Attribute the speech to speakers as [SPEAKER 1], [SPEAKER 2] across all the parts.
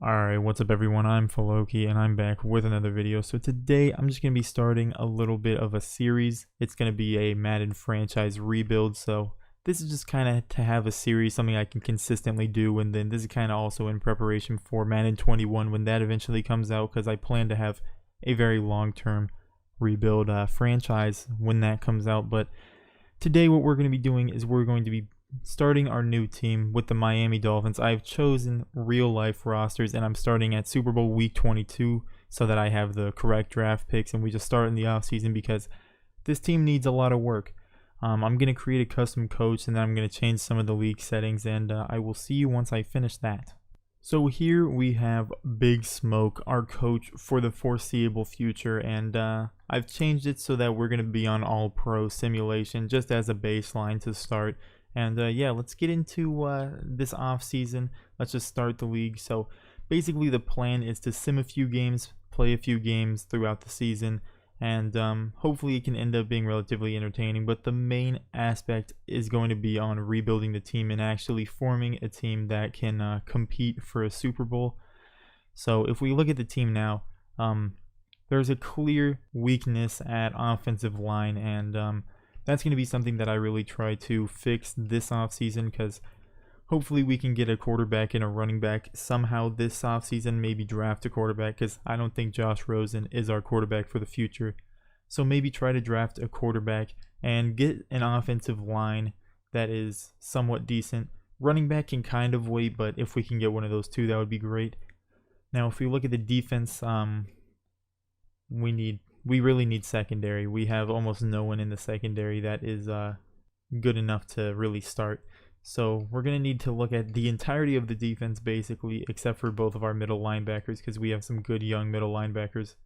[SPEAKER 1] Alright, what's up everyone? I'm Faloki and I'm back with another video. So today I'm just going to be starting a little bit of a series. It's going to be a Madden franchise rebuild. So this is just kind of to have a series, something I can consistently do. And then this is kind of also in preparation for Madden 21 when that eventually comes out, because I plan to have a very long-term rebuild franchise when that comes out. But today what we're going to be doing is we're going to be starting our new team with the Miami Dolphins. I've chosen real life rosters and I'm starting at Super Bowl week 22 so that I have the correct draft picks and we just start in the offseason because this team needs a lot of work. I'm going to create a custom coach and then I'm going to change some of the league settings, and I will see you once I finish that. So here we have Big Smoke, our coach for the foreseeable future, and I've changed it so that we're going to be on All Pro simulation just as a baseline to start. And yeah, let's get into this off season. Let's just start the league. So basically the plan is to sim a few games, play a few games throughout the season, and hopefully it can end up being relatively entertaining. But the main aspect is going to be on rebuilding the team and actually forming a team that can compete for a Super Bowl. So if we look at the team now, there's a clear weakness at offensive line, and that's going to be something that I really try to fix this offseason, because hopefully we can get a quarterback and a running back somehow this offseason, maybe draft a quarterback, because I don't think Josh Rosen is our quarterback for the future. So maybe try to draft a quarterback and get an offensive line that is somewhat decent. Running back can kind of wait, but if we can get one of those two, that would be great. Now, if we look at the defense, we really need secondary. We have almost no one in the secondary that is good enough to really start. So we're going to need to look at the entirety of the defense basically, except for both of our middle linebackers, because we have some good young middle linebackers.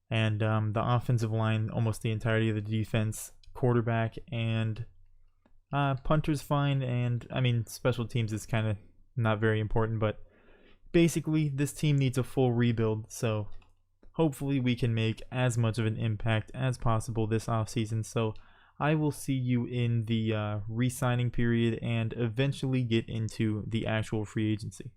[SPEAKER 1] And the offensive line, almost the entirety of the defense, quarterback, and punter's fine. And I mean, special teams is kind of not very important, but basically this team needs a full rebuild. So hopefully we can make as much of an impact as possible this offseason. So I will see you in the re-signing period and eventually get into the actual free agency.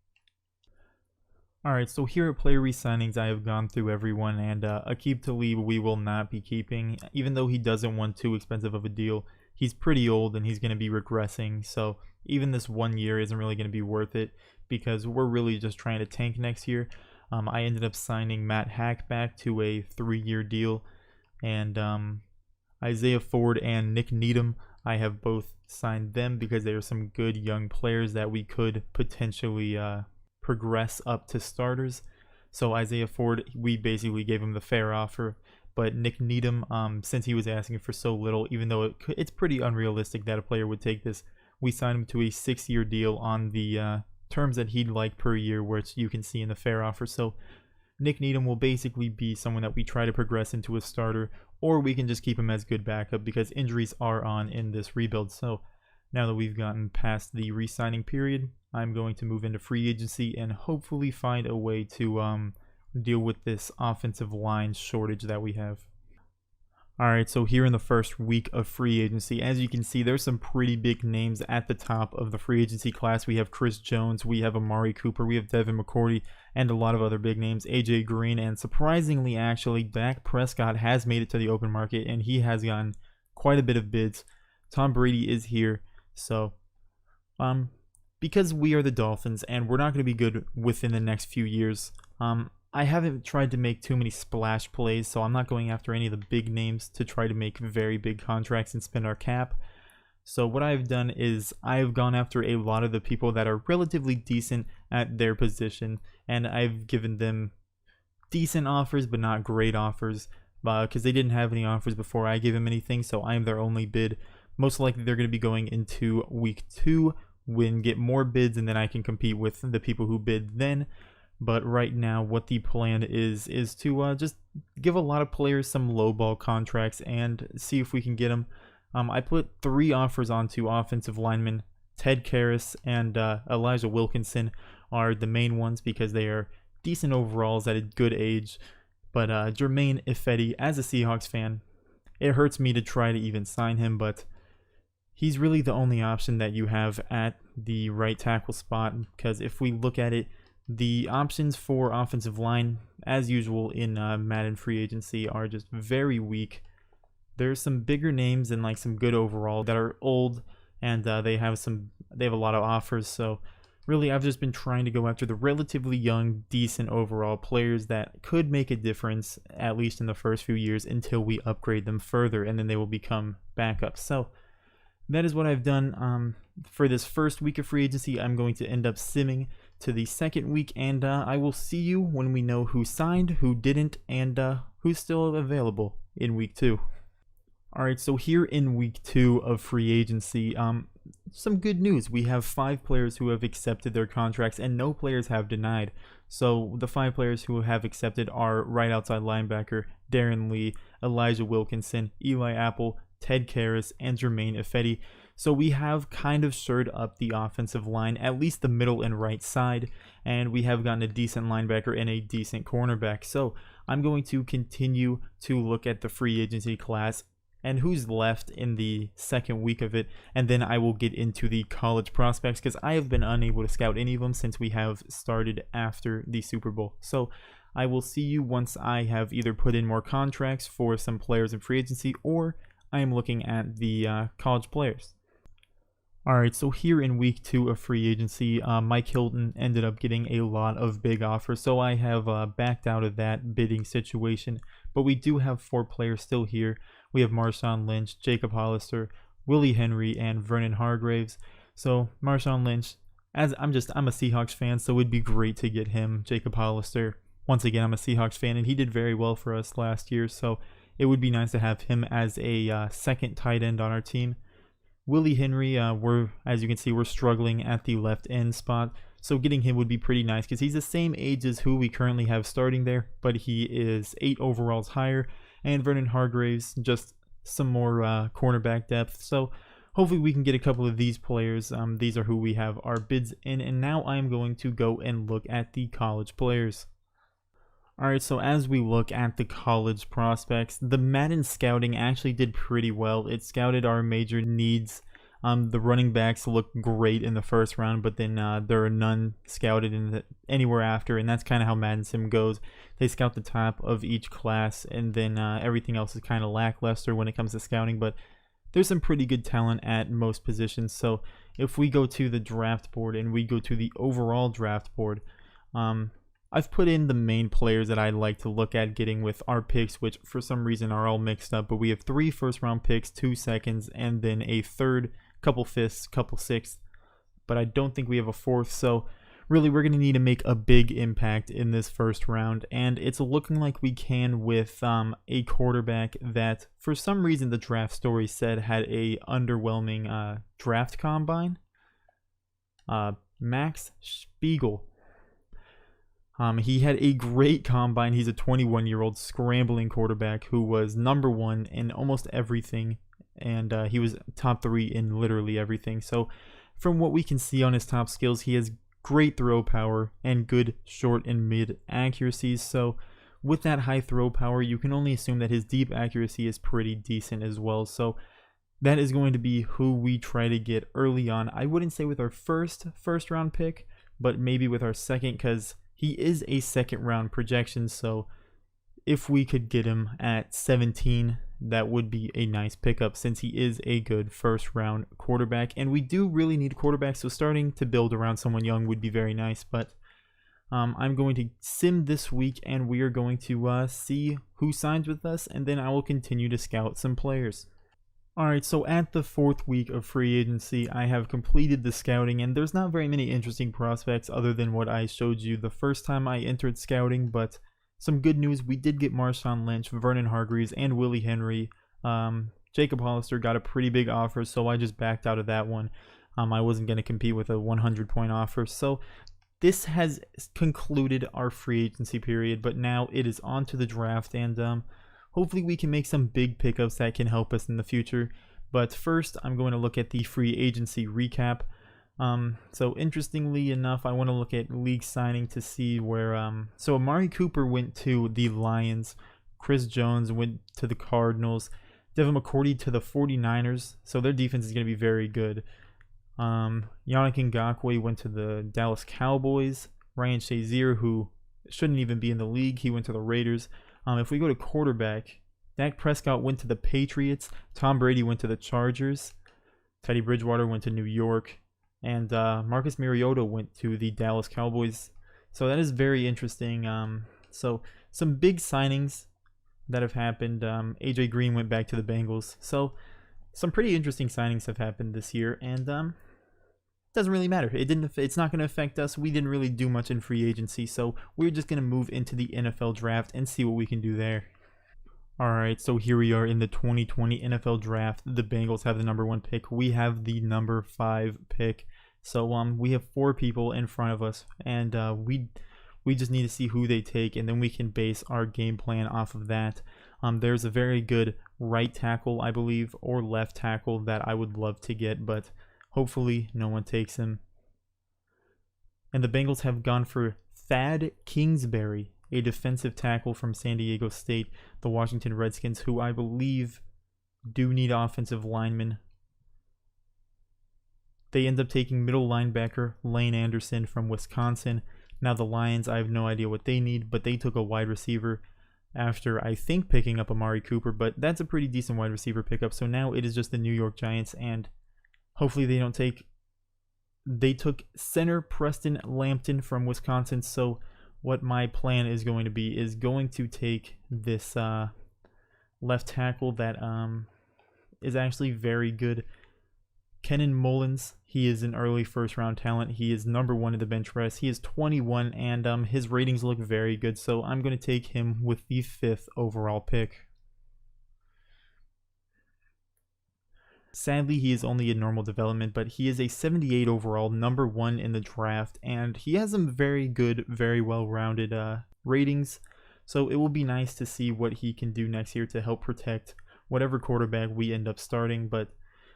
[SPEAKER 1] Alright, so here at Player Resignings, I have gone through everyone, and Aqib Talib we will not be keeping. Even though he doesn't want too expensive of a deal, he's pretty old and he's going to be regressing. So even this 1 year isn't really going to be worth it, because we're really just trying to tank next year. I ended up signing Matt Hack back to a 3-year deal, and Isaiah Ford and Nick Needham, I have both signed them because they are some good young players that we could potentially progress up to starters. So Isaiah Ford, we basically gave him the fair offer, but Nick Needham, since he was asking for so little, even though it's pretty unrealistic that a player would take this, we signed him to a 6-year deal on the terms that he'd like per year, which you can see in the fair offer. So Nick Needham will basically be someone that we try to progress into a starter, or we can just keep him as good backup because injuries are on in this rebuild. So now that we've gotten past the re-signing period, I'm going to move into free agency and hopefully find a way to deal with this offensive line shortage that we have. Alright, so here in the first week of free agency, as you can see, there's some pretty big names at the top of the free agency class. We have Chris Jones, we have Amari Cooper, we have Devin McCourty, and a lot of other big names, AJ Green, and surprisingly, actually, Dak Prescott has made it to the open market, and he has gotten quite a bit of bids. Tom Brady is here, so because we are the Dolphins, and we're not going to be good within the next few years, I haven't tried to make too many splash plays, so I'm not going after any of the big names to try to make very big contracts and spend our cap. So what I've done is I've gone after a lot of the people that are relatively decent at their position, and I've given them decent offers but not great offers, because they didn't have any offers before I gave them anything, so I am their only bid. Most likely they're going to be going into week 2 when get more bids, and then I can compete with the people who bid then. But right now, what the plan is to just give a lot of players some lowball contracts and see if we can get them. I put 3 offers onto offensive linemen. Ted Karras and Elijah Wilkinson are the main ones because they are decent overalls at a good age. But Jermaine Ifedi, as a Seahawks fan, it hurts me to try to even sign him, but he's really the only option that you have at the right tackle spot, because if we look at it, The options for offensive line, as usual in Madden free agency, are just very weak. There's some bigger names and like some good overall that are old, and they have a lot of offers. So really, I've just been trying to go after the relatively young, decent overall players that could make a difference, at least in the first few years, until we upgrade them further, and then they will become backups. So that is what I've done for this first week of free agency. I'm going to end up simming to the second week, and I will see you when we know who signed, who didn't, and who's still available in week 2. Alright, so here in week 2 of free agency, some good news. We have 5 players who have accepted their contracts, and no players have denied. So the 5 players who have accepted are right outside linebacker Darren Lee, Elijah Wilkinson, Eli Apple, Ted Karras, and Jermaine Ifedi. So we have kind of shored up the offensive line, at least the middle and right side, and we have gotten a decent linebacker and a decent cornerback. So I'm going to continue to look at the free agency class and who's left in the second week of it, and then I will get into the college prospects because I have been unable to scout any of them since we have started after the Super Bowl. So I will see you once I have either put in more contracts for some players in free agency, or I am looking at the college players. Alright, so here in week 2 of free agency, Mike Hilton ended up getting a lot of big offers, so I have backed out of that bidding situation. But we do have 4 players still here. We have Marshawn Lynch, Jacob Hollister, Willie Henry, and Vernon Hargraves. So Marshawn Lynch, I'm a Seahawks fan, so it would be great to get him. Jacob Hollister, once again, I'm a Seahawks fan, and he did very well for us last year, so it would be nice to have him as a second tight end on our team. Willie Henry, as you can see, we're struggling at the left end spot, so getting him would be pretty nice because he's the same age as who we currently have starting there, but he is 8 overalls higher. And Vernon Hargraves, just some more cornerback depth. So hopefully we can get a couple of these players. These are who we have our bids in, and now I'm going to go and look at the college players. Alright, so as we look at the college prospects, the Madden scouting actually did pretty well. It scouted our major needs. The running backs look great in the first round, but then there are none scouted anywhere after, and that's kind of how Madden Sim goes. They scout the top of each class, and then everything else is kind of lackluster when it comes to scouting, but there's some pretty good talent at most positions. So if we go to the draft board and we go to the overall draft board, I've put in the main players that I'd like to look at getting with our picks, which for some reason are all mixed up, but we have 3 first-round picks, 2 seconds, and then a third, couple fifths, couple sixths, but I don't think we have a 4th, so really we're going to need to make a big impact in this first round, and it's looking like we can with a quarterback that for some reason the draft story said had a underwhelming draft combine. Max Spiegel. He had a great combine. He's a 21-year-old scrambling quarterback who was number 1 in almost everything, and he was top 3 in literally everything. So from what we can see on his top skills, he has great throw power and good short and mid accuracies. So with that high throw power, you can only assume that his deep accuracy is pretty decent as well. So that is going to be who we try to get early on. I wouldn't say with our first round pick, but maybe with our second, because he is a second round projection, so if we could get him at 17, that would be a nice pickup since he is a good first round quarterback, and we do really need quarterbacks, so starting to build around someone young would be very nice. But I'm going to sim this week, and we are going to see who signs with us, and then I will continue to scout some players. Alright, so at the 4th week of free agency, I have completed the scouting, and there's not very many interesting prospects other than what I showed you the first time I entered scouting, but some good news, we did get Marshawn Lynch, Vernon Hargreaves, and Willie Henry. Jacob Hollister got a pretty big offer, so I just backed out of that one. I wasn't going to compete with a 100-point offer, so this has concluded our free agency period, but now it is on to the draft, and hopefully we can make some big pickups that can help us in the future. But first, I'm going to look at the free agency recap. So interestingly enough, I want to look at league signing to see where, so Amari Cooper went to the Lions, Chris Jones went to the Cardinals, Devin McCourty to the 49ers, so their defense is going to be very good. Yannick Ngakoue went to the Dallas Cowboys, Ryan Shazier, who shouldn't even be in the league. He went to the Raiders. If we go to quarterback, Dak Prescott went to the Patriots. Tom Brady went to the Chargers. Teddy Bridgewater went to New York. And Marcus Mariota went to the Dallas Cowboys. So that is very interesting. So some big signings that have happened. AJ Green went back to the Bengals. So some pretty interesting signings have happened this year, and doesn't really matter. It's not going to affect us. We didn't really do much in free agency, so we're just going to move into the NFL draft and see what we can do there. All right, so here we are in the 2020 NFL draft. The Bengals have the number 1 pick. We have the number 5 pick. So we have 4 people in front of us, and we just need to see who they take, and then we can base our game plan off of that. There's a very good right tackle, I believe, or left tackle that I would love to get, but hopefully no one takes him. And the Bengals have gone for Thad Kingsbury, a defensive tackle from San Diego State, the Washington Redskins, who I believe do need offensive linemen. They end up taking middle linebacker Lane Anderson from Wisconsin. Now the Lions, I have no idea what they need, but they took a wide receiver after, I think, picking up Amari Cooper, but that's a pretty decent wide receiver pickup. So now it is just the New York Giants, and hopefully they don't take... They took center Preston Lampton from Wisconsin, so what my plan is going to be is going to take this left tackle that is actually very good. Kennan Mullins, he is an early first-round talent. He is number 1 in the bench press. He is 21, and his ratings look very good, so I'm going to take him with the 5th overall pick. Sadly, he is only in normal development, but he is a 78 overall, number 1 in the draft, and he has some very good, very well-rounded ratings, so it will be nice to see what he can do next year to help protect whatever quarterback we end up starting, but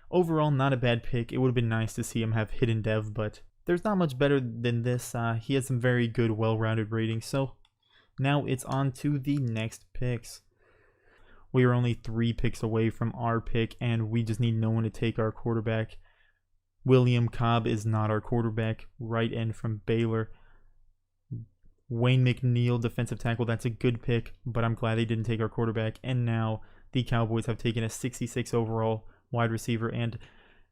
[SPEAKER 1] overall, not a bad pick. It would have been nice to see him have hidden dev, but there's not much better than this. He has some very good, well-rounded ratings, so now it's on to the next picks. We are only 3 picks away from our pick, and we just need no one to take our quarterback. William Cobb is not our quarterback. Right end from Baylor. Wayne McNeil, defensive tackle. That's a good pick, but I'm glad they didn't take our quarterback. And now the Cowboys have taken a 66 overall wide receiver. And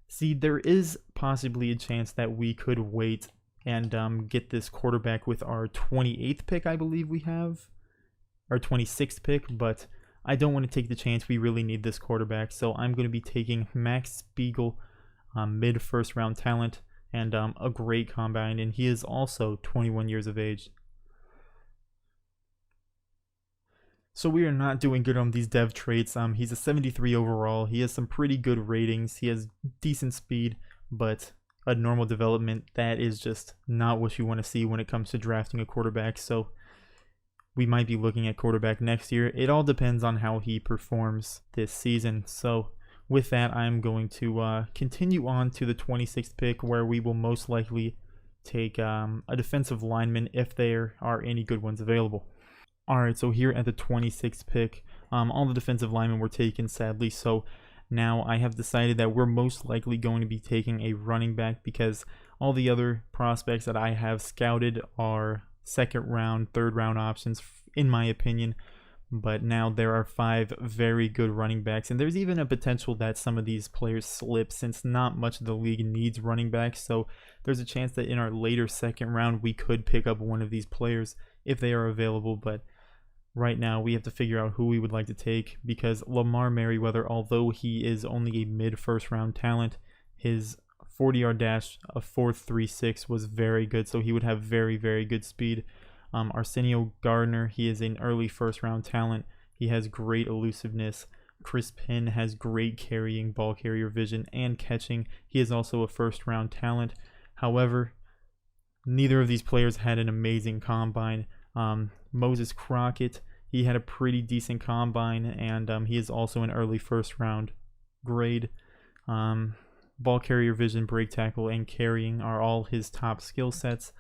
[SPEAKER 1] see, there is possibly a chance that we could wait and get this quarterback with our 28th pick, I believe we have. Our 26th pick, but I don't want to take the chance. We really need this quarterback, so I'm going to be taking Max Spiegel, mid-first round talent, and a great combine, and he is also 21 years of age. So we are not doing good on these dev traits. He's a 73 overall. He has some pretty good ratings. He has decent speed, but a normal development, that is just not what you want to see when it comes to drafting a quarterback. So we might be looking at quarterback next year. It all depends on how he performs this season. So with that, I'm going to continue on to the 26th pick, where we will most likely take a defensive lineman if there are any good ones available. Alright, so here at the 26th pick, all the defensive linemen were taken, sadly, so now I have decided that we're most likely going to be taking a running back, because all the other prospects that I have scouted are second round, third round options, in my opinion. But now there are 5 very good running backs, and there's even a potential that some of these players slip, since not much of the league needs running backs. So there's a chance that in our later second round we could pick up one of these players if they are available. But right now we have to figure out who we would like to take, because Lamar Merriweather, although he is only a mid-first round talent, his 40-yard dash of 4.36 was very good, so he would have very, very good speed. Arsenio Gardner, he is an early first-round talent. He has great elusiveness. Chris Penn has great carrying, ball carrier vision, and catching. He is also a first-round talent. However, neither of these players had an amazing combine. Moses Crockett, he had a pretty decent combine, and he is also an early first-round grade. Ball carrier vision, break tackle, and carrying are all his top skill sets.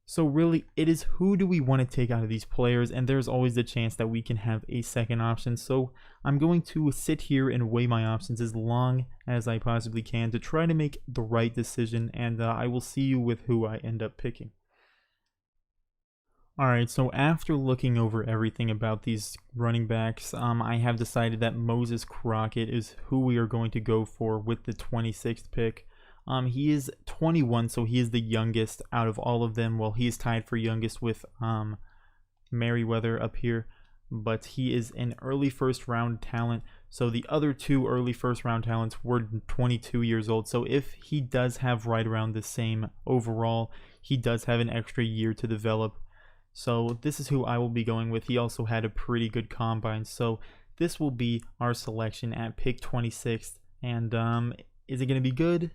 [SPEAKER 1] So really, it is who do we want to take out of these players, and there's always the chance that we can have a second option. So I'm going to sit here and weigh my options as long as I possibly can to try to make the right decision, and I will see you with who I end up picking. Alright, so after looking over everything about these running backs, I have decided that Moses Crockett is who we are going to go for with the 26th pick. He is 21, so he is the youngest out of all of them. Well, he is tied for youngest with Merriweather up here, but he is an early first round talent. So the other two early first round talents were 22 years old. So if he does have right around the same overall, he does have an extra year to develop. So this is who I will be going with. He also had a pretty good combine. So this will be our selection at pick 26th. And is it going to be good?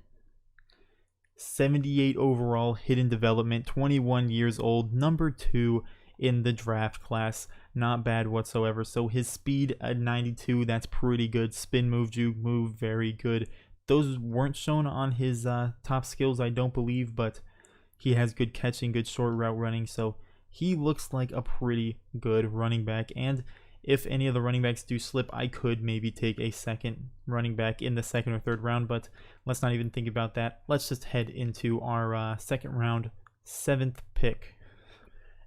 [SPEAKER 1] 78 overall, hidden development, 21 years old, number 2 in the draft class. Not bad whatsoever. So his speed at 92, that's pretty good. Spin move, juke move, very good. Those weren't shown on his top skills, I don't believe, but he has good catching, good short route running. So he looks like a pretty good running back. And if any of the running backs do slip, I could maybe take a second running back in the second or third round, but let's not even think about that. Let's just head into our second round, 7th pick.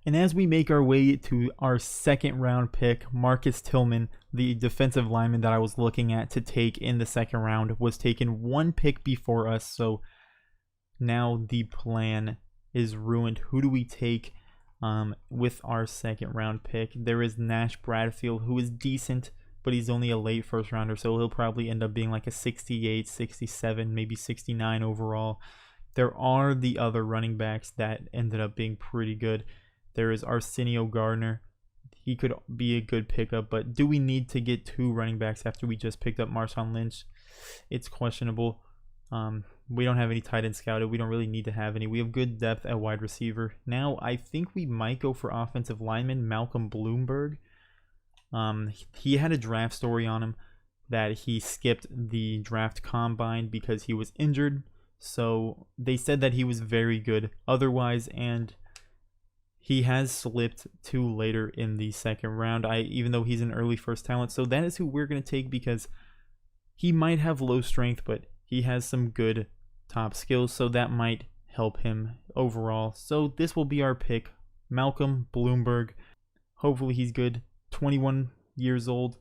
[SPEAKER 1] And as we make our way to our second round pick, Marcus Tillman, the defensive lineman that I was looking at to take in the second round, was taken one pick before us. So now the plan is ruined. Who do we take with our second round pick? There is Nash Bradfield, who is decent, but he's only a late first rounder, so he'll probably end up being like a 68, 67, maybe 69 overall. There are the other running backs that ended up being pretty good. There is Arsenio Gardner. He could be a good pickup, but do we need to get 2 running backs after we just picked up Marshawn Lynch? It's questionable. We don't have any tight end scouted. We don't really need to have any. We have good depth at wide receiver. Now, I think we might go for offensive lineman, Malcolm Bloomberg. He had a draft story on him that he skipped the draft combine because he was injured. So they said that he was very good otherwise, and he has slipped to later in the second round, even though he's an early first talent. So that is who we're going to take because he might have low strength, but he has some good top skills, so that might help him overall. So this will be our pick, Malcolm Bloomberg. Hopefully he's good. 21 years old.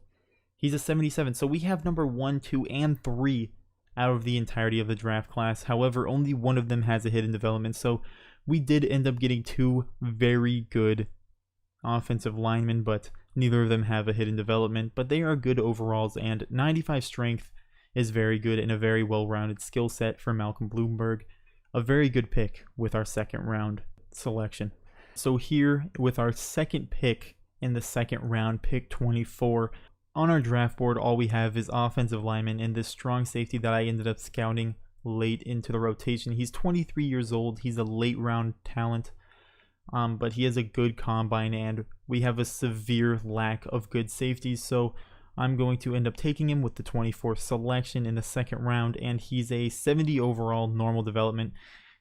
[SPEAKER 1] He's a 77. So we have number 1, 2, and 3 out of the entirety of the draft class. However, only one of them has a hidden development. So we did end up getting 2 very good offensive linemen, but neither of them have a hidden development. But they are good overalls, and 95 strength is very good and a very well-rounded skill set for Malcolm Bloomberg. A very good pick with our second round selection. So here with our second pick in the second round, pick 24, on our draft board, all we have is offensive lineman and this strong safety that I ended up scouting late into the rotation. He's 23 years old. He's a late round talent, but he has a good combine, and we have a severe lack of good safeties. So I'm going to end up taking him with the 24th selection in the second round, and he's a 70 overall, normal development.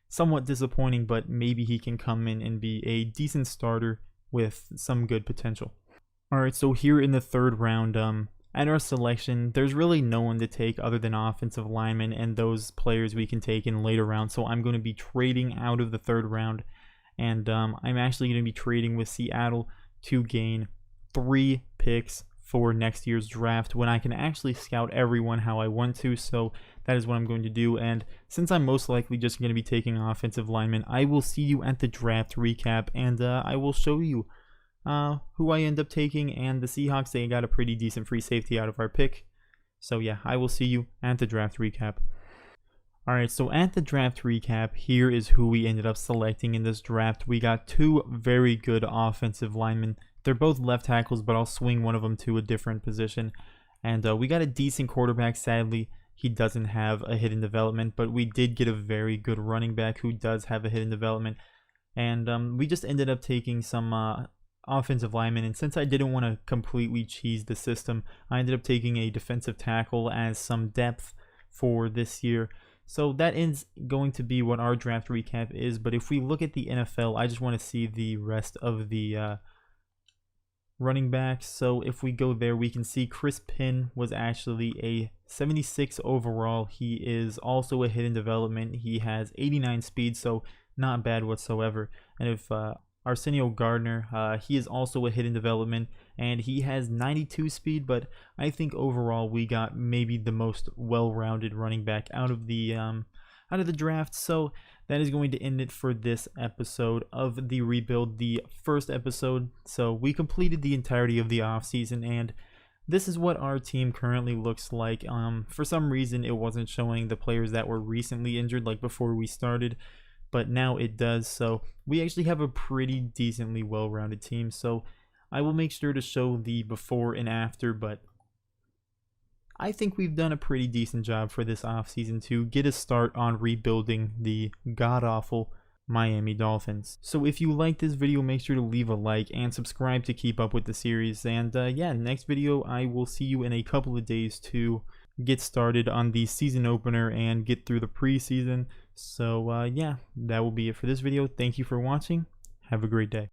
[SPEAKER 1] Somewhat disappointing, but maybe he can come in and be a decent starter with some good potential. Alright, so here in the third round, at our selection, there's really no one to take other than offensive linemen and those players we can take in later rounds. So I'm going to be trading out of the third round, and I'm actually going to be trading with Seattle to gain 3 picks for next year's draft when I can actually scout everyone how I want to. So that is what I'm going to do. And since I'm most likely just going to be taking offensive linemen, I will see you at the draft recap, and I will show you who I end up taking. And the Seahawks, they got a pretty decent free safety out of our pick. So yeah, I will see you at the draft recap. Alright, so at the draft recap, here is who we ended up selecting in this draft. We got 2 very good offensive linemen. They're both left tackles, but I'll swing one of them to a different position. And we got a decent quarterback. Sadly, he doesn't have a hidden development, but we did get a very good running back who does have a hidden development. And we just ended up taking some offensive linemen, and since I didn't want to completely cheese the system, I ended up taking a defensive tackle as some depth for this year. So that is going to be what our draft recap is. But if we look at the NFL, I just want to see the rest of the running backs. So if we go there, we can see Chris Pinn was actually a 76 overall. He is also a hidden development. He has 89 speed, so not bad whatsoever. And if Arsenio Gardner, he is also a hidden development, and he has 92 speed, but I think overall we got maybe the most well-rounded running back out of the draft. So that is going to end it for this episode of the rebuild, the first episode. So we completed the entirety of the offseason, and this is what our team currently looks like. For some reason, it wasn't showing the players that were recently injured, like before we started, but now it does. So we actually have a pretty decently well-rounded team. So I will make sure to show the before and after, but I think we've done a pretty decent job for this offseason to get a start on rebuilding the god-awful Miami Dolphins. So if you like this video, make sure to leave a like and subscribe to keep up with the series. And yeah, next video I will see you in a couple of days to get started on the season opener and get through the preseason. So yeah, that will be it for this video. Thank you for watching. Have a great day.